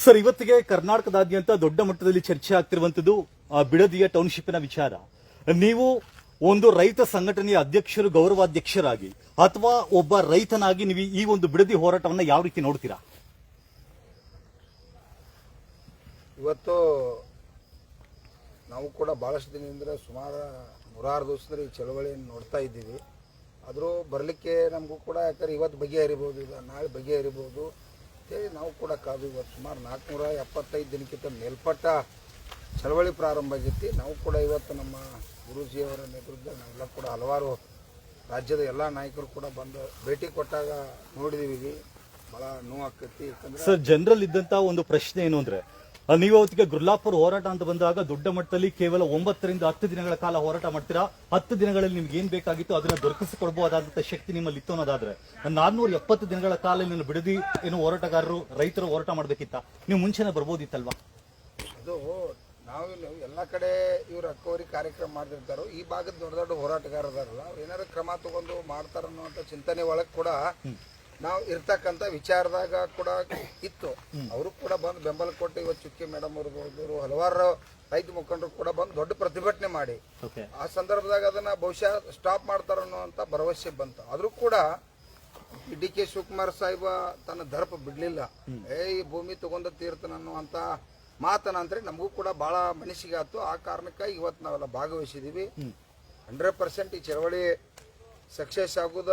Sir, ಇವತ್ತಿಗೆ ಕರ್ನಾಟಕದಾದ್ಯಂತ ದೊಡ್ಡ ಮಟ್ಟದಲ್ಲಿ ಚರ್ಚೆ ಆಗ್ತಿರುವಂತದ್ದು ಬಿಡದಿಯ ಟೌನ್ಶಿಪ್ನ ವಿಚಾರ. ನೀವು ಒಂದು ರೈತ ಸಂಘಟನೆಯ ಅಧ್ಯಕ್ಷರು, ಗೌರವಾಧ್ಯಕ್ಷರಾಗಿ ಅಥವಾ ಒಬ್ಬ ರೈತನಾಗಿ ನೀವು ಈ ಒಂದು ಬಿಡದಿ ಹೋರಾಟವನ್ನ ಯಾವ ರೀತಿ ನೋಡ್ತೀರಾ? ಇವತ್ತು ನಾವು ಕೂಡ ಭಾಳಷ್ಟು ದಿನದಿಂದ ಸುಮಾರು 106 ದಿವಸದ ಈ ಚಳವಳಿಯನ್ನು ನೋಡ್ತಾ ಇದ್ದೀವಿ. ಆದರೂ ಬರಲಿಕ್ಕೆ ನಮಗೂ ಕೂಡ ಯಾಕಂದ್ರೆ ಇವತ್ತು ಬಗೆಹರಿಬೋದು, ಇಲ್ಲ ನಾಳೆ ಬಗೆಹರಿಬೋದು ಅಂತೇಳಿ ನಾವು ಕೂಡ ಕಾದು ಇವತ್ತು ಸುಮಾರು 475 ದಿನಕ್ಕಿಂತ ಮೇಲ್ಪಟ್ಟ ಚಳವಳಿ ಪ್ರಾರಂಭ ಆಗೈತಿ. ನಾವು ಕೂಡ ಇವತ್ತು ನಮ್ಮ ಗುರೂಜಿಯವರ ನೇತೃತ್ವದ ನಾವೆಲ್ಲ ಕೂಡ ಹಲವಾರು ರಾಜ್ಯದ ಎಲ್ಲ ನಾಯಕರು ಕೂಡ ಬಂದು ಭೇಟಿ ಕೊಟ್ಟಾಗ ನೋಡಿದೀವಿ. ಭಾಳ ನೋವಾಗ್ತೈತಿ. ಯಾಕಂದ್ರೆ ಸರ್, ಜನರಲ್ ಇದ್ದಂತ ಒಂದು ಪ್ರಶ್ನೆ ಏನು ಅಂದ್ರೆ, ನೀವು ಅವತ್ತಿಗೆ ಗುರ್ಲಾಪುರ ಹೋರಾಟ ಅಂತ ಬಂದಾಗ ದೊಡ್ಡ ಮಟ್ಟದಲ್ಲಿ ಕೇವಲ 9 ರಿಂದ 10 ದಿನಗಳ ಕಾಲ ಹೋರಾಟ ಮಾಡ್ತೀರಾ. 10 ದಿನಗಳಲ್ಲಿ ನಿಮ್ಗೆ ಏನ್ ಬೇಕಾಗಿತ್ತು ಅದನ್ನ ದೊರಕಿಸಿಕೊಡ್ಬಹುದಾದಂತ ಶಕ್ತಿ ನಿಮ್ಮಲ್ಲಿ ಇತ್ತು ಅನ್ನೋದಾದ್ರೆ 470 ದಿನಗಳ ಕಾಲ ನೀವು ಬಿಡದಿ ಏನು ಹೋರಾಟಗಾರರು, ರೈತರು ಹೋರಾಟ ಮಾಡ್ಬೇಕಿತ್ತ? ನೀವು ಮುಂಚೆನೆ ಬರ್ಬೋದಿತ್ತಲ್ವಾ? ಅದು ನಾವು ಎಲ್ಲ ಕಡೆ ಇವ್ರು ಅಕ್ಕವರಿ ಕಾರ್ಯಕ್ರಮ ಮಾಡ್ತಿರ್ತಾರೋ, ಈ ಭಾಗದ ದೊಡ್ಡ ದೊಡ್ಡ ಹೋರಾಟಗಾರದಾರಲ್ಲ ಅವ್ರು ಏನಾದ್ರು ಕ್ರಮ ತಗೊಂಡು ಮಾಡ್ತಾರ ಅನ್ನುವಂಥ ಚಿಂತನೆ ಒಳಗೆ ಕೂಡ ನಾವು ಇರ್ತಕ್ಕಂಥ ವಿಚಾರದಾಗ ಕೂಡ ಇತ್ತು. ಅವರು ಕೂಡ ಬಂದು ಬೆಂಬಲ ಕೊಟ್ಟು ಇವತ್ತು ಚುಕ್ಕಿ ಮೇಡಮ್ ಇರ್ಬೋದು, ಹಲವಾರು ರೈತ ಮುಖಂಡರು ಕೂಡ ಬಂದು ದೊಡ್ಡ ಪ್ರತಿಭಟನೆ ಮಾಡಿ ಆ ಸಂದರ್ಭದಾಗ ಅದನ್ನ ಬಹುಶಃ ಸ್ಟಾಪ್ ಮಾಡ್ತಾರ ಅನ್ನುವಂಥ ಭರವಸೆ ಬಂತು. ಆದ್ರೂ ಕೂಡ ಡಿ.ಕೆ. ಶಿವಕುಮಾರ್ ಸಾಹೇಬ ತನ್ನ ದರ್ಪ ಬಿಡ್ಲಿಲ್ಲ. ಈ ಭೂಮಿ ತಗೊಂಡ ತೀರ್ತನ ಅನ್ನುವಂಥ ಮಾತನ ಅಂದ್ರೆ ನಮಗೂ ಕೂಡ ಬಹಳ ಮನಸ್ಸಿಗೆ ಆಯ್ತು. ಆ ಕಾರಣಕ್ಕಾಗಿ ಇವತ್ತು ನಾವೆಲ್ಲ ಭಾಗವಹಿಸಿದೀವಿ. 100% ಈ ಚಳವಳಿ ಸಕ್ಸಸ್ ಆಗುದ.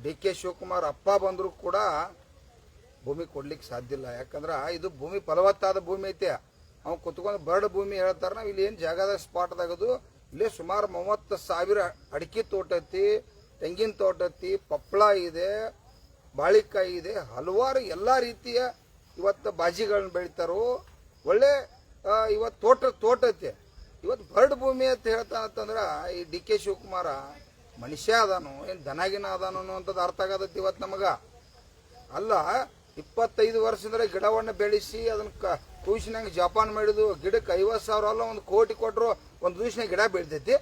ಡಿ.ಕೆ. ಶಿವಕುಮಾರ್ ಅಪ್ಪ ಬಂದರೂ ಕೂಡ ಭೂಮಿ ಕೊಡ್ಲಿಕ್ಕೆ ಸಾಧ್ಯ ಇಲ್ಲ. ಯಾಕಂದ್ರೆ ಇದು ಭೂಮಿ ಫಲವತ್ತಾದ ಭೂಮಿ ಐತೆ. ಅವ್ನು ಕುತ್ಕೊಂಡು ಬರ್ಡ್ ಭೂಮಿ ಹೇಳ್ತಾರೆ. ನಾವು ಇಲ್ಲಿ ಏನು ಜಾಗದಾಗ ಸ್ಪಾಟ್ದಾಗದು ಇಲ್ಲೇ ಸುಮಾರು 30,000 ಅಡಿಕೆ ತೋಟ ಐತಿ, ತೆಂಗಿನ ತೋಟ ಐತಿ, ಪಪ್ಪಳ ಇದೆ, ಬಾಳಿಕಾಯಿ ಇದೆ, ಹಲವಾರು ಎಲ್ಲ ರೀತಿಯ ಇವತ್ತು ಬಾಜಿಗಳನ್ನ ಬೆಳಿತಾರೋ. ಒಳ್ಳೆ ಇವತ್ತು ತೋಟ ಐತೆ. ಇವತ್ತು ಬರ್ಡ್ ಭೂಮಿ ಅಂತ ಹೇಳ್ತಾನಂತಂದ್ರೆ ಈ ಡಿ.ಕೆ. ಶಿವಕುಮಾರ ಮನುಷ್ಯ ಅದಾನು ಏನು ದನಗಿನ ಅದಾನು ಅನ್ನುವಂಥದ್ದು ಅರ್ಥ ಆಗತೈತಿ ಇವತ್ತು ನಮಗ. ಅಲ್ಲ, 25 ವರ್ಷದಿಂದ ಗಿಡವನ್ನು ಬೆಳೆಸಿ ಅದನ್ನ ಕೂಸಿನಂಗೆ ಜಪಾನ್ ಮಾಡಿದ್ದು ಗಿಡಕ್ಕೆ 50,000 ಅಲ್ಲ 1 ಕೋಟಿ ಕೊಟ್ಟರು ಒಂದು ದಿವಸನಾಗ ಗಿಡ ಬೆಳಿತೈತಿ.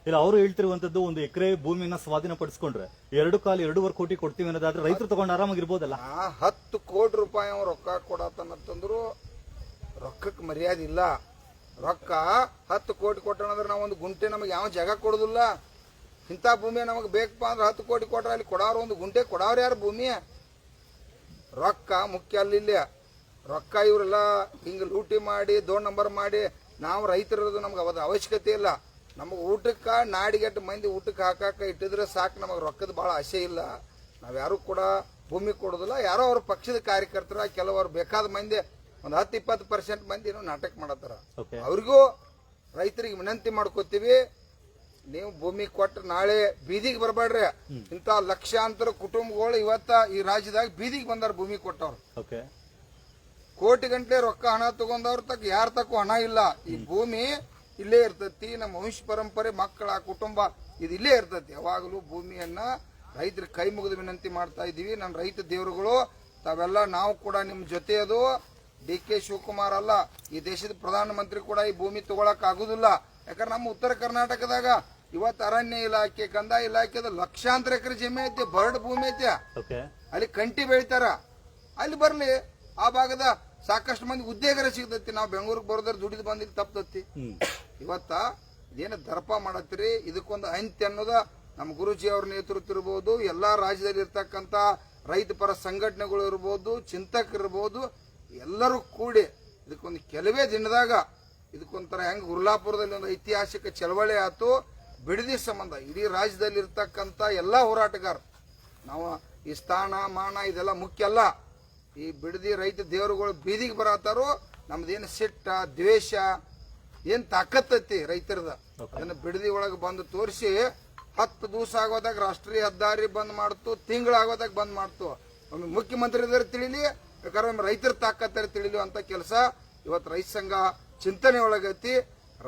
ಇಲ್ಲ, ಅವರು ಹೇಳ್ತಿರುವಂತದ್ದು 1 ಎಕರೆ ಭೂಮಿಯನ್ನ ಸ್ವಾಧೀನಪಡಿಸ್ಕೊಂಡ್ರೆ 2.5-2.25 ಕೋಟಿ ಕೊಡ್ತೀವಿ ಅನ್ನೋದಾದ್ರೆ ರೈತರು ತಗೊಂಡು ಆರಾಮಾಗಿರ್ಬೋದಲ್ಲ. 10 ಕೋಟಿ ರೂಪಾಯಿ ಅವ್ನು ರೊಕ್ಕ ಕೊಡತನ್ನಂತಂದ್ರು ರೊಕ್ಕಕ್ಕೆ ಮರ್ಯಾದೆ ಇಲ್ಲ. ರೊಕ್ಕ 10 ಕೋಟಿ ಕೊಟ್ಟಣಂದ್ರೆ ನಾವು ಒಂದು ಗುಂಟೆ ನಮಗೆ ಯಾವ ಜಾಗ ಕೊಡೋದಿಲ್ಲ. ಇಂಥ ಭೂಮಿ ನಮಗೆ ಬೇಕಪ್ಪ ಅಂದ್ರೆ 10 ಕೋಟಿ ಕೊಟ್ರೆ ಅಲ್ಲಿ ಕೊಡೋರು ಒಂದು ಗುಂಟೆ ಕೊಡೋರು ಯಾರು? ಭೂಮಿ ರೊಕ್ಕ ಮುಖ್ಯ ಅಲ್ಲಿಲ್ಲ. ರೊಕ್ಕ ಇವರೆಲ್ಲ ಹಿಂಗೆ ಲೂಟಿ ಮಾಡಿ 2 ನಂಬರ್ ಮಾಡಿ ನಾವು ರೈತರದು ನಮ್ಗೆ ಅವತ್ತು ಅವಶ್ಯಕತೆ ಇಲ್ಲ. ನಮಗೆ ಊಟಕ್ಕೆ ನಾಡಿಗೆಟ್ಟು ಮಂದಿ ಊಟಕ್ಕೆ ಹಾಕಾಕ ಇಟ್ಟಿದ್ರೆ ಸಾಕು. ನಮಗೆ ರೊಕ್ಕದ ಭಾಳ ಆಸೆ ಇಲ್ಲ. ನಾವು ಯಾರು ಕೂಡ ಭೂಮಿ ಕೊಡೋದಿಲ್ಲ. ಯಾರೋ ಅವ್ರ ಪಕ್ಷದ ಕಾರ್ಯಕರ್ತರ ಕೆಲವರು ಬೇಕಾದ ಮಂದಿ ಒಂದು 10-20% ಮಂದಿ ಏನೋ ನಾಟಕ ಮಾಡತ್ತಾರ. ಅವ್ರಿಗೂ ರೈತರಿಗೆ ವಿನಂತಿ ಮಾಡ್ಕೋತೀವಿ, ನೀವು ಭೂಮಿ ಕೊಟ್ಟು ನಾಳೆ ಬೀದಿಗೆ ಬರಬೇಡ್ರಿ. ಇಂಥ ಲಕ್ಷಾಂತರ ಕುಟುಂಬಗಳು ಇವತ್ತ ಈ ರಾಜ್ಯದಾಗ ಬೀದಿಗೆ ಬಂದಾರ ಭೂಮಿ ಕೊಟ್ಟವ್ರು. ಕೋಟಿ ಗಂಟೆ ರೊಕ್ಕ ಹಣ ತಗೊಂಡವ್ರ ತಕ್ಕ ಯಾರ ತಕ್ಕೂ ಹಣ ಇಲ್ಲ. ಈ ಭೂಮಿ ಇಲ್ಲೇ ಇರ್ತೈತಿ. ನಮ್ಮ ವಂಶ ಪರಂಪರೆ, ಮಕ್ಕಳ ಕುಟುಂಬ ಇದು ಇಲ್ಲೇ ಇರ್ತೈತಿ. ಯಾವಾಗಲೂ ಭೂಮಿಯನ್ನ ರೈತರಿಗೆ ಕೈ ಮುಗಿದು ವಿನಂತಿ ಮಾಡ್ತಾ ಇದ್ದೀವಿ. ನನ್ನ ರೈತ ದೇವರುಗಳು ತಾವೆಲ್ಲ ನಾವು ಕೂಡ ನಿಮ್ಮ ಜೊತೆ ಅದು. ಡಿ.ಕೆ. ಶಿವಕುಮಾರ್ ಅಲ್ಲ, ಈ ದೇಶದ ಪ್ರಧಾನಮಂತ್ರಿ ಕೂಡ ಈ ಭೂಮಿ ತಗೊಳಕ್ ಆಗುದಿಲ್ಲ. ಯಾಕಂದ್ರೆ ನಮ್ಮ ಉತ್ತರ ಕರ್ನಾಟಕದಾಗ ಇವತ್ತು ಅರಣ್ಯ ಇಲಾಖೆ, ಕಂದಾಯ ಇಲಾಖೆದ ಲಕ್ಷಾಂತರ ಎಕರೆ ಜಮೀನು ಐತಿ, ಬರ್ಡ್ ಭೂಮಿ ಐತಿ. ಅಲ್ಲಿ ಕಂಟಿ ಬೆಳಿತಾರ. ಅಲ್ಲಿ ಬರ್ಲಿ, ಆ ಭಾಗದ ಸಾಕಷ್ಟು ಮಂದಿ ಉದ್ಯೋಗರ ಸಿಗ್ತೈತಿ. ನಾವು ಬೆಂಗಳೂರಿಗೆ ಬರೋದ್ರ ದುಡಿದು ಬಂದಿದ್ದು ತಪ್ಪತೈತಿ. ಇವತ್ತ ಇದೇನು ದರ್ಪ ಮಾಡತ್ತೀರಿ, ಇದಕ್ಕೊಂದು ಅಂತ್ಯ ಅನ್ನೋದ ನಮ್ಮ ಗುರೂಜಿ ಅವ್ರ ನೇತೃತ್ವ ಇರ್ಬೋದು, ಎಲ್ಲಾ ರಾಜ್ಯದಲ್ಲಿ ಇರ್ತಕ್ಕಂಥ ರೈತ ಪರ ಸಂಘಟನೆಗಳು ಇರ್ಬೋದು, ಚಿಂತಕರು ಇರ್ಬೋದು, ಎಲ್ಲರೂ ಕೂಡಿ ಇದಕ್ಕೊಂದು ಕೆಲವೇ ದಿನದಾಗ ಇದಕ್ಕೊಂಥರ ಹೆಂಗ್ ಗುರ್ಲಾಪುರದಲ್ಲಿ ಒಂದು ಐತಿಹಾಸಿಕ ಚಳವಳಿ ಆಯ್ತು. ಬಿಡದಿ ಸಂಬಂಧ ಇಡೀ ರಾಜ್ಯದಲ್ಲಿ ಇರ್ತಕ್ಕಂಥ ಎಲ್ಲಾ ಹೋರಾಟಗಾರ ನಾವು ಈ ಸ್ಥಾನ ಮಾನ ಇದೆಲ್ಲ ಮುಖ್ಯ ಅಲ್ಲ. ಈ ಬಿಡದಿ ರೈತ ದೇವರುಗಳು ಬೀದಿಗೆ ಬರತ್ತಾರೋ. ನಮ್ದೇನು ಸಿಟ್ಟ ದ್ವೇಷ ಏನ್ ತಾಕತ್ತೈತಿ ರೈತರದ ಅದನ್ನ ಬಿಡದಿ ಒಳಗೆ ಬಂದು ತೋರಿಸಿ 10 ದಿವಸ ಆಗೋದಾಗ ರಾಷ್ಟ್ರೀಯ ಹೆದ್ದಾರಿ ಬಂದ್ ಮಾಡ್ತು, ತಿಂಗಳಾಗೋದಾಗ ಬಂದ್ ಮಾಡ್ತು. ಒಮ್ಮೆ ಮುಖ್ಯಮಂತ್ರಿ ಇದಾರೆ ತಿಳಿಲಿ, ಯಾಕಂದ್ರೆ ರೈತರ ತಾಕತ್ತಾರೆ ತಿಳಿಲಿ ಅಂತ ಕೆಲಸ ಇವತ್ತು ರೈತ ಸಂಘ ಚಿಂತನೆ ಒಳಗೈತಿ.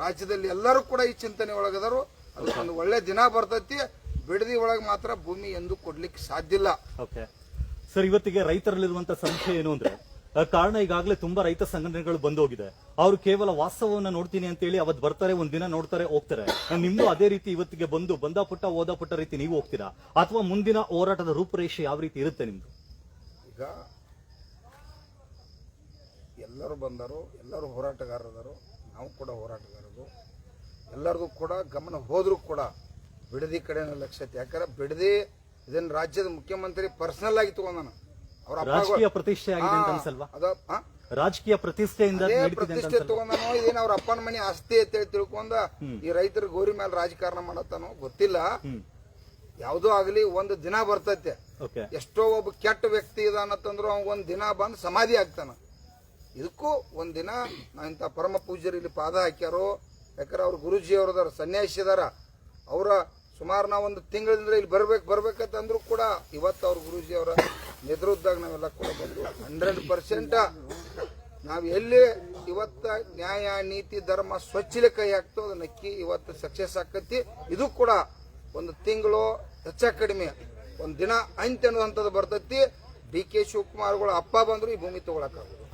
ರಾಜ್ಯದಲ್ಲಿ ಎಲ್ಲರೂ ಕೂಡ ಈ ಚಿಂತನೆ ಒಳಗದರು. ಅದಕ್ಕೊಂದು ಒಳ್ಳೆ ದಿನ ಬರ್ತೈತಿ. ಬಿಡದಿ ಒಳಗೆ ಮಾತ್ರ ಭೂಮಿ ಎಂದು ಕೊಡ್ಲಿಕ್ಕೆ ಸಾಧ್ಯ ಇಲ್ಲ. ಸರ್, ಇವತ್ತಿಗೆ ರೈತರಲ್ಲಿರುವಂತ ಸಂಶಯ ಏನು ಅಂದ್ರೆ, ಕಾರಣ ಈಗಾಗಲೇ ತುಂಬಾ ರೈತ ಸಂಘಟನೆಗಳು ಬಂದೋಗಿದೆ. ಅವರು ಕೇವಲ ವಾಸ್ತವವನ್ನ ನೋಡ್ತೀನಿ ಅಂತ ಹೇಳಿ ಅವತ್ತು ಬರ್ತಾರೆ, ಒಂದ್ ದಿನ ನೋಡ್ತಾರೆ, ಹೋಗ್ತಾರೆ. ನಿಮ್ದು ಅದೇ ರೀತಿ ಇವತ್ತಿಗೆ ಬಂದ ಪುಟ್ಟ ಓದ ಪುಟ್ಟ ರೀತಿ ನೀವು ಹೋಗ್ತೀರಾ, ಅಥವಾ ಮುಂದಿನ ಹೋರಾಟದ ರೂಪುರೇಷೆ ಯಾವ ರೀತಿ ಇರುತ್ತೆ ನಿಮ್ದು? ಈಗ ಎಲ್ಲರೂ ಬಂದರು, ಎಲ್ಲರೂ ಹೋರಾಟಗಾರರು, ನಾವು ಕೂಡ ಹೋರಾಟಗಾರರು. ಎಲ್ಲರಿಗೂ ಕೂಡ ಗಮನ ಹೋದರೂ ಕೂಡ ಬಿಡದಿ ಕಡೆನೇ ಲಕ್ಷ್ಯ ಐತಿ. ಯಾಕಂದ್ರೆ ಬಿಡದಿ ಇದನ್ನ ರಾಜ್ಯದ ಮುಖ್ಯಮಂತ್ರಿ ಪರ್ಸನಲ್ ಆಗಿ ತಗೊಂಡಾನ. ಅವ್ರ ರಾಜಕೀಯ ಪ್ರತಿಷ್ಠೆ ಆಗಿದೆ ಅಂತ ಅನ್ಸಲ್ವಾ? ರಾಜಕೀಯ ಪ್ರತಿಷ್ಠೆಯಿಂದ ನಡೀತಿದೆ ಅಂತ ಪ್ರತಿಷ್ಠೆ ಅನ್ಸಲ್ವಾ? ತಗೊಂಡಾನೋ ಇದೇನು ಅವ್ರ ಅಪ್ಪನ ಮನೆ ಆಸ್ತಿ ಅಂತೇಳಿ ತಿಳ್ಕೊಂಡ ಈ ರೈತರ ಗೋರಿ ಮೇಲೆ ರಾಜಕಾರಣ ಮಾಡತ್ತಾನೋ ಗೊತ್ತಿಲ್ಲ. ಯಾವುದೋ ಆಗಲಿ ಒಂದು ದಿನ ಬರ್ತೈತೆ, ಓಕೆ, ಎಷ್ಟೋ ಒಬ್ಬ ಕೆಟ್ಟ ವ್ಯಕ್ತಿ ಇದಾನಂತಂದ್ರು ಅವ್ ಒಂದ್ ದಿನ ಬಂದು ಸಮಾಧಿ ಆಗ್ತಾನ. ಇದಕ್ಕೂ ಒಂದ್ ದಿನ ನಾ ಇಂಥ ಪರಮ ಪೂಜ್ಯರು ಇಲ್ಲಿ ಪಾದ ಹಾಕ್ಯಾರೋ. ಯಾಕಂದ್ರೆ ಅವ್ರ ಗುರುಜಿ ಅವ್ರದಾರ, ಸನ್ಯಾಸಿ ಅದಾರ. ಅವರ ಸುಮಾರು ನಾವು ಒಂದು ತಿಂಗಳಿಂದ ಇಲ್ಲಿ ಬರ್ಬೇಕಂತಂದ್ರು ಕೂಡ ಇವತ್ತು ಅವ್ರ ಗುರುಜಿ ಅವರ ನೇತೃತ್ವದಾಗ ನಾವೆಲ್ಲ ಕೂಡ ಬಂದು 100% ನಾವು ಎಲ್ಲಿ ಇವತ್ತ ನ್ಯಾಯ ನೀತಿ ಧರ್ಮ ಸ್ವಚ್ಛಲೆ ಕೈ ಹಾಕ್ತೋ ಅದು ನಕ್ಕಿ ಇವತ್ತು ಸಕ್ಸಸ್ ಆಕತಿ. ಇದು ಕೂಡ ಒಂದು ತಿಂಗಳು ಹೆಚ್ಚ ಕಡಿಮೆ ಒಂದು ದಿನ ಅಂತ್ಯ ಅನ್ನುವಂಥದ್ದು ಬರ್ತೈತಿ. ಡಿ ಕೆ ಶಿವಕುಮಾರ್ಗಳ ಅಪ್ಪ ಬಂದ್ರು ಈ ಭೂಮಿ ತಗೊಳಕ್ಕಾಗೋದು.